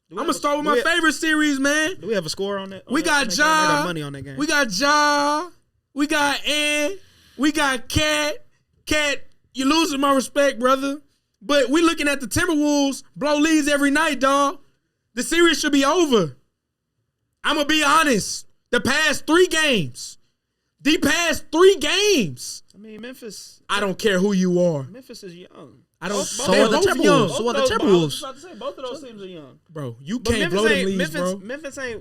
Do we I'm have gonna start with do my we- favorite series, man. Do we have a score on that? We got I got Ja. money on that game. We got Ja. We got Ant. We got Cat. Cat, you losing my respect, brother. But we looking at the Timberwolves blow leads every night, dog. The series should be over. I'm gonna be honest. The past 3 games. I mean, Memphis. I don't care who you are. Memphis is young. I don't. So they're are the both Timberwolves. young. So are the I was Timberwolves. about to say both of those teams are young. Bro, you But can't blow them leads, Memphis, bro.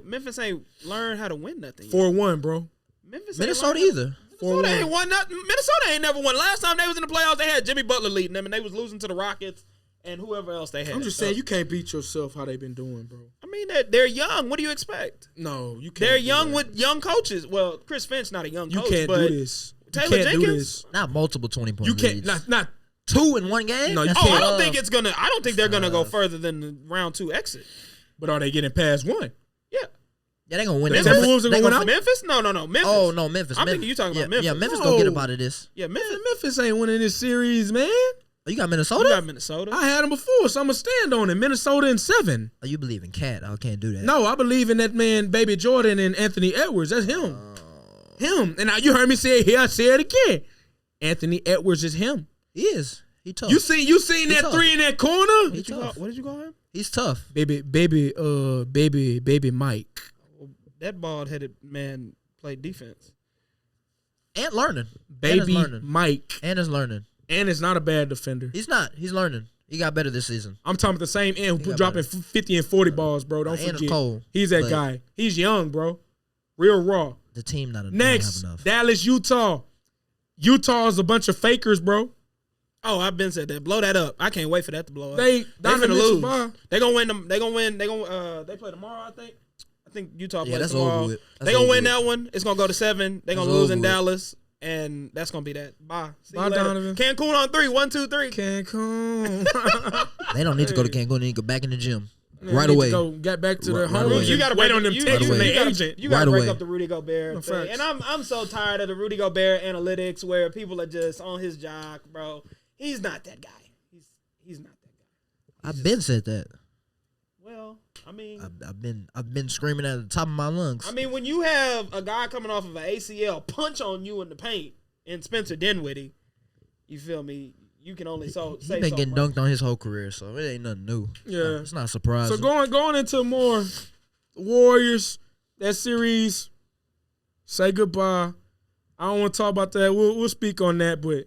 Memphis ain't learned how to win nothing. Yet. 4-1, bro. Memphis ain't Minnesota learned- either. Minnesota ain't won nothing. Minnesota ain't never won. Last time they was in the playoffs, they had Jimmy Butler leading them, and they was losing to the Rockets and whoever else they had. I'm just saying, you can't beat yourself how they been doing, bro. I mean, they're young. What do you expect? No, you can't. They're do young that. with young coaches. Well, Chris Finch not a young You coach, can't but do this. You Taylor can't do Jenkins? this. Not multiple 20-point You can't. leads. Not 2 in one game? No, you That's can't. I tough. don't think it's gonna. I don't think they're gonna go further than the round 2 exit. But are they getting past 1? Yeah, Yeah, they gonna win. The it. Timberwolves are They gonna win out? Memphis? No. Memphis. Oh no, Memphis. I'm thinking you talking about Memphis. Yeah, Memphis No. gonna get up out of this. Yeah, Memphis. Memphis ain't winning this series, man. Oh, you got Minnesota? You got Minnesota. I had them before, so I'm gonna stand on it. Minnesota in 7. Oh, you believe in Cat? I can't do that. No, I believe in that man, Baby Jordan and Anthony Edwards. That's him. Him. And now you heard me say it here. I say it again. Anthony Edwards is him. He is. He tough. You seen that tough. 3 in that corner? He tough. What did you call him? He's tough. Baby Mike. That bald-headed man played defense. And learning. Baby and learning. Mike. And is learning. And is not a bad defender. He's not. He's learning. He got better this season. I'm talking about the same end who got dropping better. 50 and 40 balls, bro. Don't And forget. Cole, He's that but guy. He's young, bro. Real raw. The team not Next, don't have enough. Dallas, Utah. Utah is a bunch of fakers, bro. Oh, I've been said that. Blow that up. I can't wait for that to blow up. They finna lose. Ball. They gonna win them. They gonna win. They play tomorrow. I think Utah plays that's tomorrow. over with. That's They gonna over win with. that one. It's gonna go to 7. They gonna That's lose in over with. Dallas, and that's gonna be that. Bye. See Bye, you later. Donovan. Cancun on 3. 1, 2, 3. Cancun. They don't need to go to Cancun. They need to go back in the gym Man, right need to away. go get back to their Right home. away. You gotta wait break on them you, texts you, from Right you their gotta, agent. you gotta Right break away. up the Rudy Gobert No thing. facts. And I'm so tired of the Rudy Gobert analytics where people are just on his jock, bro. He's not that guy. He's not that guy. I've been said that. Well, I mean, I've been screaming at the top of my lungs. I mean, when you have a guy coming off of an ACL punch on you in the paint and Spencer Dinwiddie, you feel me? You can only He's say been so getting much. dunked on his whole career, so it ain't nothing new. Yeah. It's not surprising. So going into more Warriors, that series, say goodbye. I don't want to talk about that. We'll speak on that, but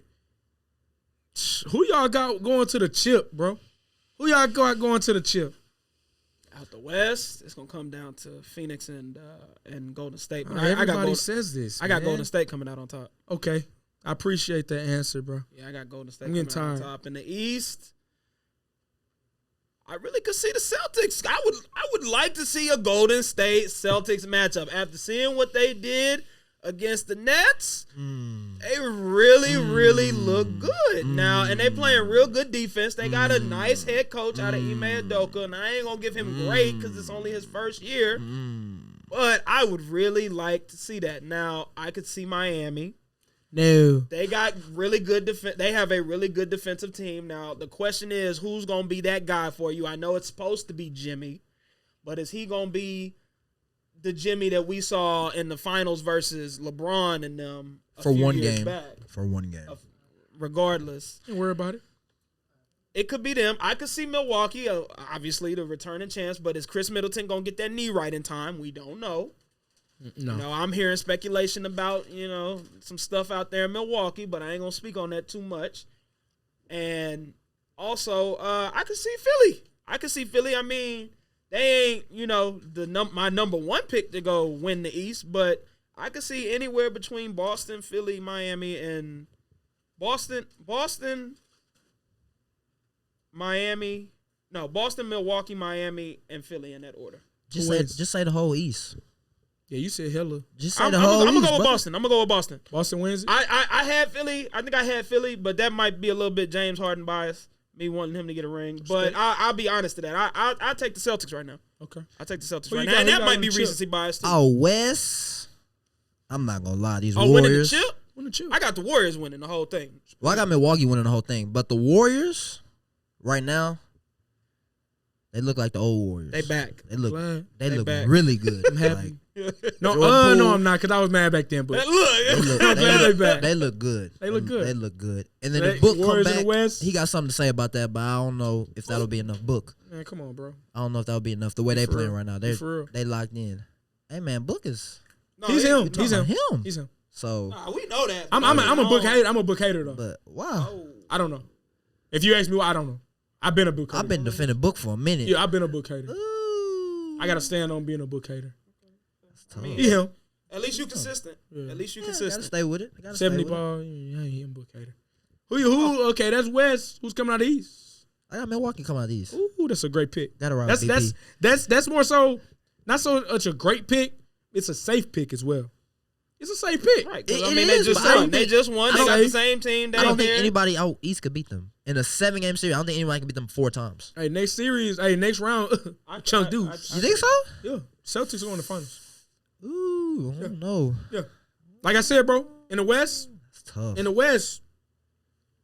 who y'all got going to the chip, bro? Who y'all got going to the chip? Out the West, it's gonna come down to Phoenix and Golden State. But Everybody says this. I got man. Golden State coming out on top. Okay. I appreciate that answer, bro. Yeah, I got Golden State I'm coming getting out on tired. top. In the East, I really could see the Celtics. I would like to see a Golden State Celtics matchup after seeing what they did against the Nets. They really look good now, and they playing real good defense. They got a nice head coach out of Ime Udoka, and I ain't gonna give him great because it's only his first year. But I would really like to see that. Now I could see Miami. No. They got really good They have a really good defensive team. Now the question is, who's gonna be that guy for you? I know it's supposed to be Jimmy, but is he gonna be the Jimmy that we saw in the finals versus LeBron and them for one years game. back? For one game. Regardless, Don't worry about it. it could be them. I could see Milwaukee, obviously the returning chance, but is Chris Middleton gonna get that knee right in time? We don't know. No. You know, I'm hearing speculation about, some stuff out there in Milwaukee, but I ain't gonna speak on that too much. And also, I could see Philly. I mean, they ain't, my number one pick to go win the East, but I could see anywhere between Boston, Philly, Miami, and Boston, Miami. No, Boston, Milwaukee, Miami, and Philly in that order. Just Who say, wins? just say the whole East. Yeah, you said hella. Just say I'm the whole gonna East. go with brother. Boston. I'm gonna go with Boston. Boston wins it? I had Philly. I think I had Philly, but that might be a little bit James Harden bias. Me wanting him to get a ring, but I'll be honest to that. I take the Celtics right now. Okay. I take the Celtics Who right you now, got- and who that you got might on be the chip? recency bias too. Oh, West. I'm not gonna lie. These Winning the Warriors. chip. Win the chip. I got the Warriors winning the whole thing. Well, I got Milwaukee winning the whole thing, but the Warriors, right now, they look like the old Warriors. They back. They look. Glad. They They look back. really good. I'm happy. No, Jordan no, Poole. I'm not, because I was mad back then. But They Look, look, I'm glad they back. They look good. They look good. They look good. And then They- the book come Warriors in back. the West. He got something to say about that, but I don't know if that'll be enough. Book. man, come on, bro. I don't know if that'll be enough. The way they For playing real. right now, For real. they locked in. Hey man, Book is. no, He's they- him. You He's talking him. about him. He's him. So, Nah, we know that. I'm a book hater. I'm a book hater though. but wow, Oh. I don't know. If you ask me, I don't know. I've been a book hater. I've been defending Book for a minute. Yeah, I've been a book hater. Ooh, I gotta stand on being a book hater. that's tough. mean, He him. At least you consistent. Yeah. At least you Yeah, gotta consistent. stay with it. Gotta stay 70 with it. ball. Yeah, he a book hater. Who? Okay, that's West. Who's coming out of the East? I got Milwaukee coming out of these. Ooh, that's a great pick. Got to ride That's with BP. that's more so not so much a great pick. It's a safe pick as well. It's a safe pick. Right. 'Cause, It- I it mean, they is, just but I don't won. They think- just won. I They don't got the think- same team. They I don't think here. anybody out East could beat them in a 7-game series. I don't think anybody can beat them 4 times. Hey, next series. Hey, next round. Chunk Deuce. You think so? Yeah, Celtics are going to the finals. Ooh, I don't know. Yeah, like I said, bro. In the West, It's tough.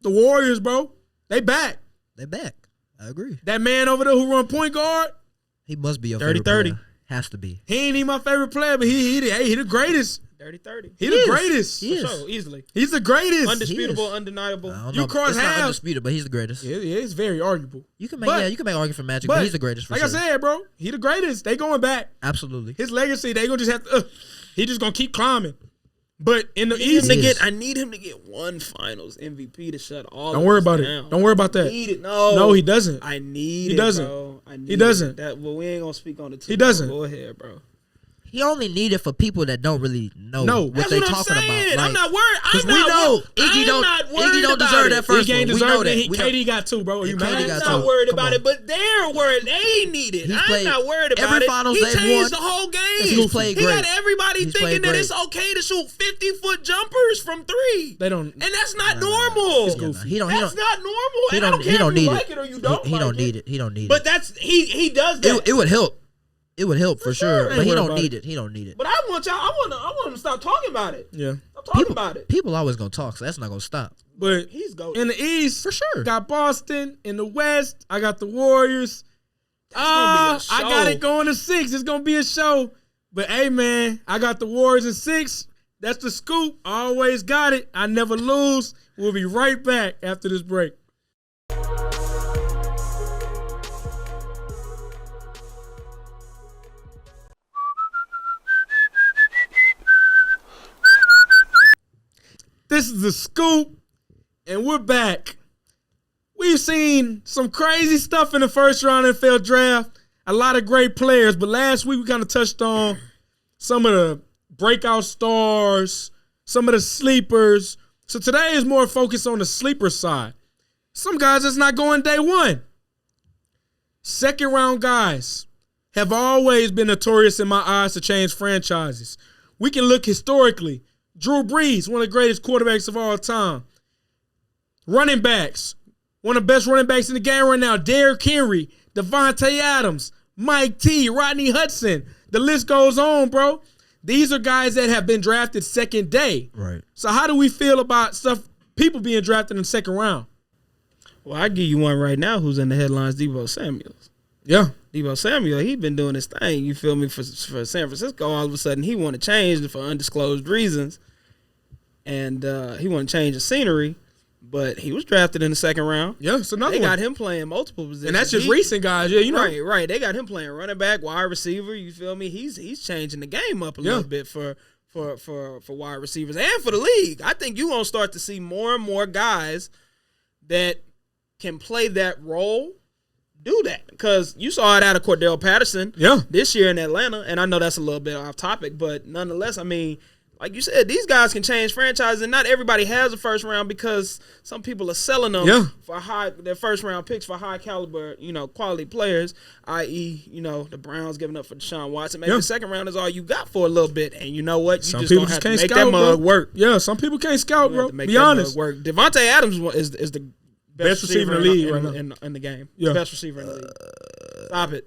the Warriors, bro, they back. They back. I agree. That man over there who run point guard, He must be your 30-30. favorite player. Has to be. he ain't even my favorite player, but he the greatest. 30-30. He He the is. greatest. He For is. sure, easily. He's the greatest. Undisputable, is. undeniable. I don't You know. cross it's not half. undisputed, but he's the greatest. Yeah, it's very arguable. You can make But- you can make argument for Magic, but, he's the greatest for like sure. I said, bro, he the greatest. They going back. Absolutely. His legacy, they gonna just have to. He just gonna keep climbing. But in the East, I need him to get one Finals MVP to shut all. Don't worry about down. it. Don't worry about that. I need it. No, no, he doesn't. I need he it, doesn't. bro. I need he doesn't. That well, we ain't gonna speak on it. He doesn't. Go ahead, bro. He only need it for people that don't really know what That's they what I'm talking saying. about. I'm not worried. Because we know Iggy don't deserve that first He one. ain't We deserve know it. that. KD got two, bro. You mad? KD I'm got not two. worried Come about on. it, but they're worried. They need it. I'm not worried about every it. finals He they've changed won. the whole game. He's played He great. got everybody He's thinking played that great. it's okay to shoot 50-foot jumpers from three. They don't. And that's not normal. It's goofy. That's not normal. He And I don't care if you like it or you don't. He don't need it. He don't need it. But that's he does that. It would help. It would help for sure. Ain't But he worried don't about need it. it. He don't need it. But I want him to stop talking about it. Yeah. Stop talking about it. People always gonna talk, so that's not gonna stop. But He's going in the East, For sure. got Boston. In the West, I got the Warriors. gonna be a I got show. it going to 6. It's gonna be a show. But hey, man, I got the Warriors in 6. That's the scoop. I always got it. I never lose. We'll be right back after this break. This is the scoop, and we're back. We've seen some crazy stuff in the first round NFL draft. A lot of great players, but last week we kind of touched on some of the breakout stars, some of the sleepers. So today is more focused on the sleeper side. Some guys that's not going day one. Second round guys have always been notorious in my eyes to change franchises. We can look historically. Drew Brees, one of the greatest quarterbacks of all time. Running backs, one of the best running backs in the game right now. Derrick Henry, Devontae Adams, Mike T, Rodney Hudson. The list goes on, bro. These are guys that have been drafted second day. Right. So how do we feel about people being drafted in the second round? Well, I give you one right now who's in the headlines, Deebo Samuels. Yeah. Deebo Samuel, he been doing his thing, you feel me, for San Francisco. All of a sudden, he want to change for undisclosed reasons. And he want to change the scenery. But he was drafted in the second round. Yeah, it's another They one. got him playing multiple positions. And that's just recent guys. Yeah, you know. Right. They got him playing running back, wide receiver. You feel me? He's changing the game up a little bit for wide receivers and for the league. I think you're going to start to see more and more guys that can play that role do that. Because you saw it out of Cordell Patterson this year in Atlanta. And I know that's a little bit off topic, but nonetheless, I mean, like you said, these guys can change franchises, and not everybody has a first round because some people are selling them for their first round picks for high caliber, quality players, i.e., the Browns giving up for Deshaun Watson. Maybe the second round is all you got for a little bit, and you know what? You Some just people don't have just to can't make scout, that mug bro. work. Yeah, some people can't scout, You have bro. to make Be that mug honest. work. Devontae Adams is the best receiver in the league right now. In the game. Yeah. Best receiver in the league.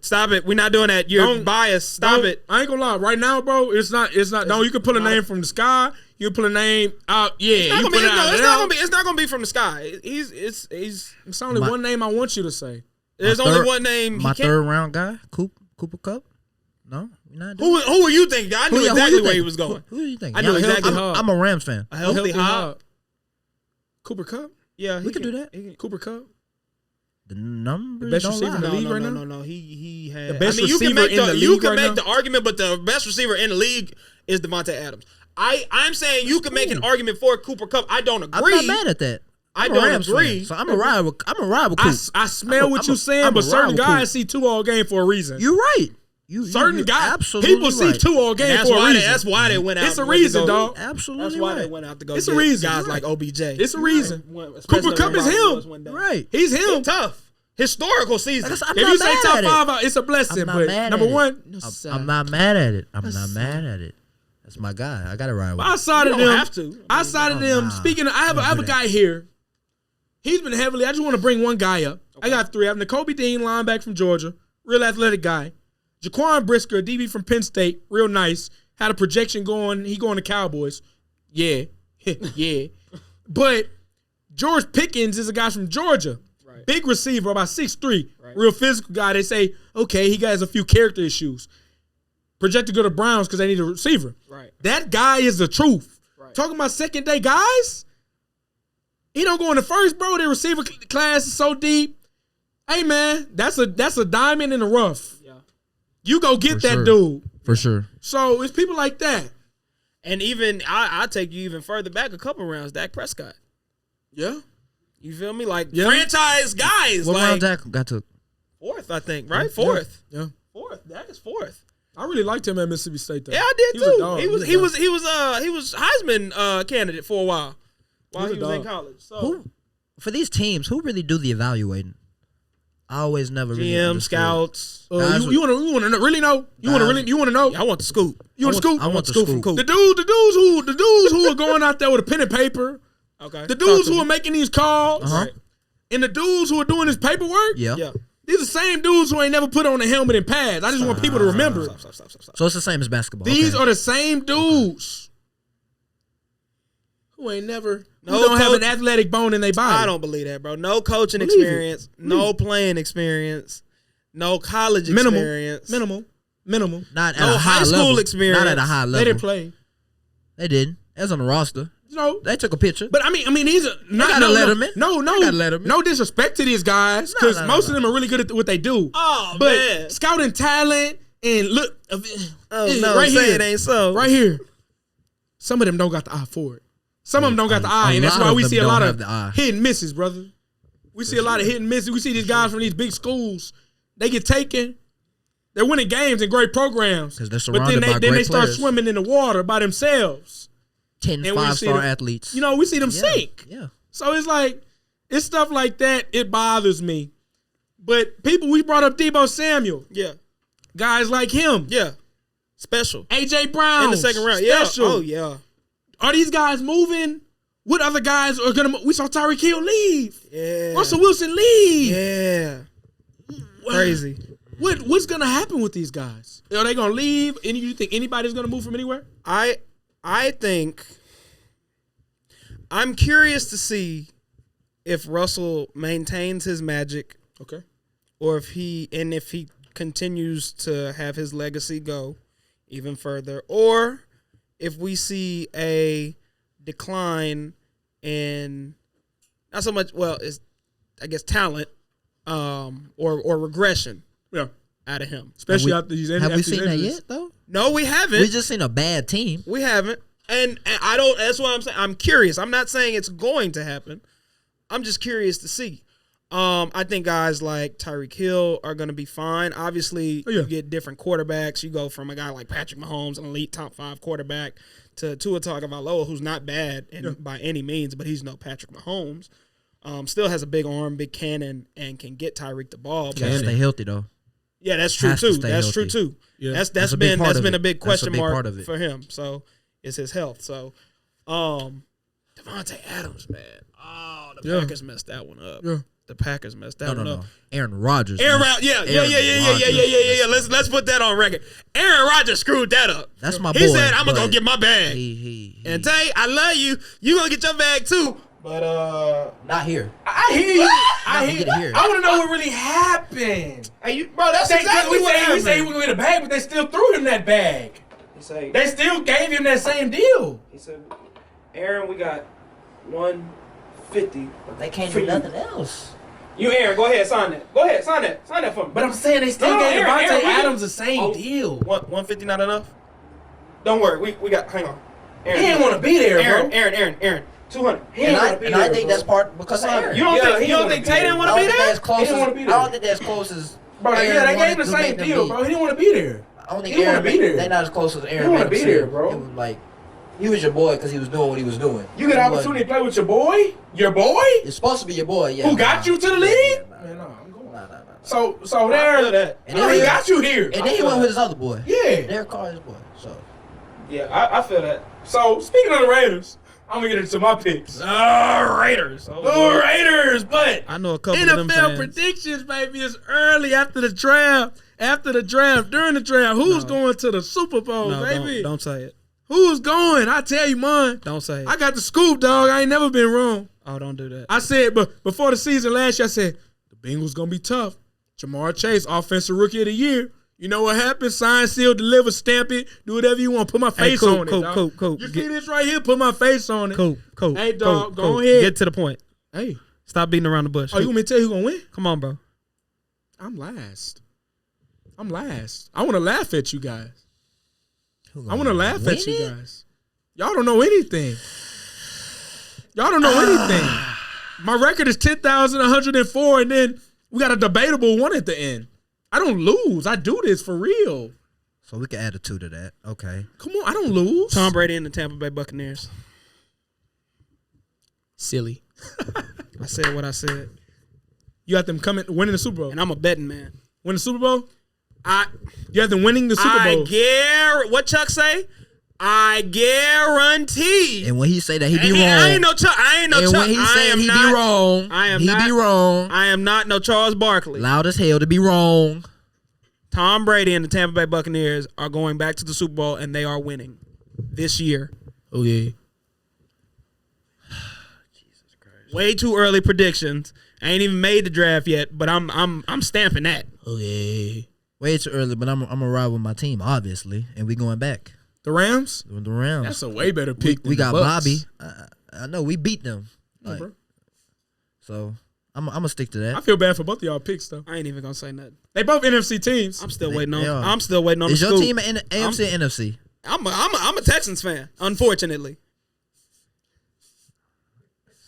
Stop it. We're not doing that. You're biased. Stop it. I ain't gonna lie. Right now, bro, it's not. No, you can pull a name from the sky. You can pull a name out. Yeah, It's not gonna be from the sky. It's only one name I want you to say. There's only one name. My third round guy, Cooper Cup. No, you're not doing Who were you thinking? I knew exactly where he was going. Who do you think? I knew exactly. I'm a Rams fan. A healthy Hop. Cooper Cup. Yeah, We can do that. Cooper Cup. The numbers Best don't receiver in the lie. league right now? No. He had The best you can receiver make in the you league can right make now? the argument, but the best receiver in the league is Devontae Adams. I'm saying you can make an argument for Cooper Cup. I don't agree. I'm not mad at that. I I'm a don't Rams agree. fan, so I'm a ride with Coop. I smell what you're saying, but certain guys see 2 all game for a reason. You're right. Certain you're guys, absolutely people see right. 2 all game for a reason. That's why they went out. It's a reason, dog. Absolutely That's why right. they went out to go It's a get reason. guys Right. like OBJ. It's a reason. Especially Cooper Cup when is Robert him. Woods went down. Right. He's him. It's tough. Historical season. I'm If not you say mad top at it. 5 out, it's a blessing. I'm not But mad number at it. one, I'm not mad at it. I'm not mad at it. That's my guy. I got to ride with him. outside of You don't them, have to. outside of them, nah. speaking of, I have a guy here. He's been heavily, I just want to bring one guy up. I got 3. I have Nakobe Dean, linebacker from Georgia, real athletic guy. Jaquan Brisker, a DB from Penn State, real nice. Had a projection going, he going to Cowboys. Yeah. Yeah. But George Pickens is a guy from Georgia. Right. Big receiver, about 6'3". Right. Real physical guy. They say, okay, he has a few character issues. Projected to go to Browns because they need a receiver. Right. That guy is the truth. Right. Talking about second day guys, he don't go in the first, bro. Their receiver class is so deep. Hey man, that's a diamond in the rough. Yeah. You go get For that sure. dude. For sure. So it's people like that. And even I take you even further back a couple rounds. Dak Prescott. Yeah. You feel me? Like franchise guys. What like round Dak got to? 4th, I think. Right, 4th. Yeah. 4th. Dak is 4th. I really liked him at Mississippi State though. Yeah, I did too. He was Heisman candidate for a while he was in college. So For these teams, who really do the evaluating? I always never really GM, understood. scouts. You want to really know? You want to know? I want the scoop. You want the scoop? I want the scoop from Coop. The dudes who are going out there with a pen and paper. Okay. The dudes who are making these calls. Uh-huh. And the dudes who are doing this paperwork. Yeah. These are the same dudes who ain't never put on a helmet and pads. I just want people to remember. Stop. So it's the same as basketball. These okay. are the same dudes who ain't never No who don't have coach- an athletic bone in their body. I don't believe that, bro. No coaching Believe it. experience, no playing experience, no college experience. Minimal. Not at No a high high school level. experience. Not at a high level. They didn't play. They didn't. It was on the roster. You know, They took a picture. but I mean, these are not gotta let 'em in. They gotta let 'em in. No disrespect to these guys because No. most of them are really good at what they do. Oh, but man. scouting talent and look, Oh, no, right say here, it ain't so. right here. Some of them don't got the eye for it. Some of them don't got the eye, and that's lot why of we them see a don't lot have of the eye. hit and misses, brother. We see a lot of hit and misses. We see these guys from these big schools. They get taken. They're winning games and great programs. 'Cause they're but then surrounded by they great start players. swimming in the water by themselves. 10 And we see five-star them- athletes. You know, we see them Yeah, sink. Yeah. So it's like, it's stuff like that. It bothers me. But we brought up Deebo Samuel. Yeah, Guys like him. yeah. Special. A.J. Brown. In the second round. Special. Yeah. Oh, yeah. Are these guys moving? What other guys are going to We saw Tyreek Hill leave. Yeah. Russell Wilson leave. Yeah. Crazy. What's going to happen with these guys? Are they going to leave? And you think anybody's going to move from anywhere? I think I'm curious to see if Russell maintains his magic Okay. or if he continues to have his legacy go even further, or if we see a decline in not so much it's I guess talent or regression Yeah. out of him. Especially after these Have we seen that injuries. yet, though? No, we haven't. We just seen a bad team. We haven't. And I don't, that's what I'm saying. I'm curious. I'm not saying it's going to happen. I'm just curious to see. I think guys like Tyreek Hill are going to be fine. Obviously, you get different quarterbacks. You go from a guy like Patrick Mahomes, an elite top 5 quarterback, to Tua Tagovailoa, who's not bad by any means, but he's no Patrick Mahomes. Still has a big arm, big cannon, and can get Tyreek the ball. Gotta stay healthy, though. Yeah, that's true Has to too. stay That's healthy. true too. Yeah. That's a big been part of a it. big That's a question big mark part of it. for him. So it's his health. So Devontae Adams, man. Oh, the Packers messed that one up. Yeah. The Packers messed that one up. No. Aaron Rodgers. Aaron man. Rodgers, yeah. Rodgers. Let's put that on record. Aaron Rodgers screwed that up. That's my boy. He said, "I'm gonna go but get my bag." He And Tay, I love you. You gonna get your bag too. But not here. I hear you. I Get it here. I want to know what really happened. hey, bro, that's exactly what we happened. say he was going to get a bag, but they still threw him that bag. They still gave him that same deal. He said, "Aaron, we got 150. They can't For do you. nothing else. You, Aaron, go ahead, sign that. Go ahead, sign that for me." But I'm saying they still No, gave Aaron, Devontae Aaron, Adams the same deal. 150 not enough? Don't worry, we got. Hang on. Aaron, He didn't want to be there, bro. Aaron. 200. He didn't want to be there, I think bro. that's part because of Aaron. You don't think Tay didn't want to be there? As close He didn't as, wanna be I there. don't think that's close as. Bro, Aaron yeah, they wanted gave him the to same make them deal, be. bro. He didn't want to be there. I don't think He Aaron. wanna be there. They're not as close as Aaron. He wanna made them be there, seem. bro. It was like he was your boy because he was doing what he was doing. You get He an opportunity to play with your boy? Your boy? It's supposed to be your boy, yeah. Who got you to the league? Man, no, I'm going. So there, feel that. And he then got you here. And then he went with his other boy. Yeah. Derek Carr, his boy. So Yeah, I feel that. So speaking of the Raiders, I'm gonna get into my picks. Raiders. The Raiders, but I know a couple of them NFL fans. predictions, baby. It's early after the draft. During the draft, who's going to the Super Bowl, No, baby? don't say it. Who's going? I tell you, man. Don't say it. I got the scoop, dog. I ain't never been wrong. Oh, don't do that. I said, but before the season last year, I said the Bengals gonna be tough. Jamar Chase, offensive rookie of the year. You know what happened? Sign, seal, deliver, stamp it, do whatever you want. Put my face on it. Dog. Coop. You see this right here? Put my face on it. Coop. Hey, dog, go Coop. ahead. Get to the point. Hey, Stop beating around the bush. oh, you want me to tell you who gonna win? Come on, bro. I'm last. I want to laugh at you guys. I want to laugh at you guys. Y'all don't know anything. Y'all don't know anything. My record is 10,104, and then we got a debatable one at the end. I don't lose. I do this for real. So we can add a 2 to that. Okay. Come on, I don't lose. Tom Brady and the Tampa Bay Buccaneers. Silly. I said what I said. You got them winning the Super Bowl. And I'm a betting man. Win the Super Bowl? You have them winning the Super Bowl. What Chuck say? I guarantee. And when he say that, he be wrong. I ain't no Chuck. And when he say he be wrong, he be wrong. I am not no Charles Barkley. Loud as hell to be wrong. Tom Brady and the Tampa Bay Buccaneers are going back to the Super Bowl, and they are winning this year. Oh yeah. Jesus Christ. Way too early predictions. I ain't even made the draft yet, but I'm stamping that. Oh yeah. Way too early, but I'm gonna ride with my team, obviously, and we going back. The Rams? The Rams. That's a way better pick. We got the Bucks. Bobby. I know we beat them. Like, bro. So I'm gonna stick to that. I feel bad for both of y'all picks though. I ain't even gonna say nothing. They both NFC teams. I'm still waiting on. They are. I'm still waiting on. Is the your scoop. team an AFC or NFC? I'm a Texans fan. Unfortunately.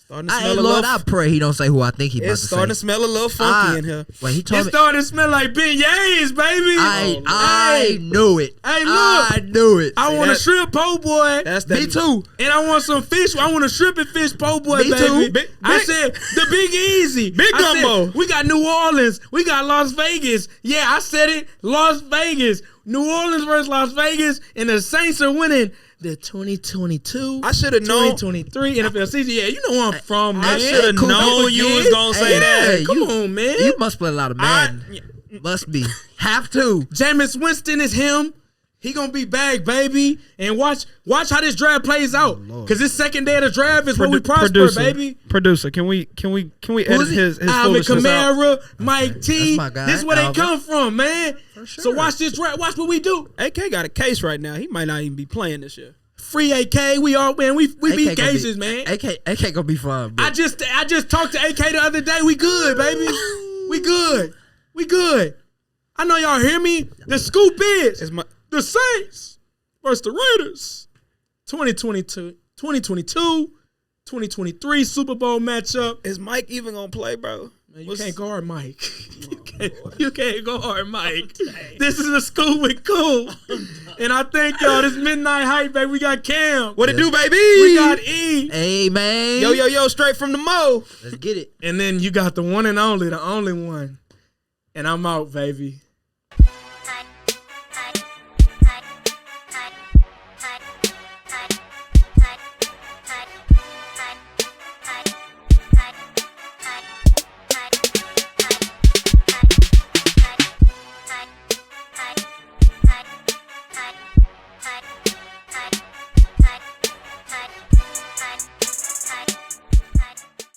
Starting to smell Lord, I pray he don't say who I think he about to say. It's starting to smell a little funky in here. Wait, he told It me. started to smell like beignets, baby. I knew it. Hey, look. I knew it. I want a shrimp po' boy. Me too. And I want some fish. I want a shrimp and fish po' boy, Me baby. too. I said the Big Easy. Big gumbo. We got New Orleans. We got Las Vegas. Yeah, I said it. Las Vegas. New Orleans versus Las Vegas. And the Saints are winning the 2022. I should have known. 2023 NFL season. Yeah, you know where I'm from, man. I should have known you was gonna say that. Come on, man. You must play a lot of Madden. Must be. Have to. Jameis Winston is him. He gonna be back, baby. And watch how this draft plays out. Cause this second day of the draft is where we prosper, baby. Producer, can we edit his Alvin foolishness out? Kamara, Mike T. That's my guy, This is where Alvin. they come from, man. For sure. So watch this draft. Watch what we do. AK got a case right now. He might not even be playing this year. Free AK. We all man. We beat cases, man. AK gonna be fun. I just talked to AK the other day. We good, baby. We good. We good. I know y'all hear me. The scoop is the Saints versus the Raiders. 2022, 2023 Super Bowl matchup. Is Mike even gonna play, bro? Man, you can't guard Mike. you can't guard Mike. This is the scoop with Coop. And I thank y'all. This midnight hype, baby. We got Cam. What it do, baby? We got E. Hey, man. Yo, straight from the Mo. Let's get it. And then you got the one and only, the only one. And I'm out, baby.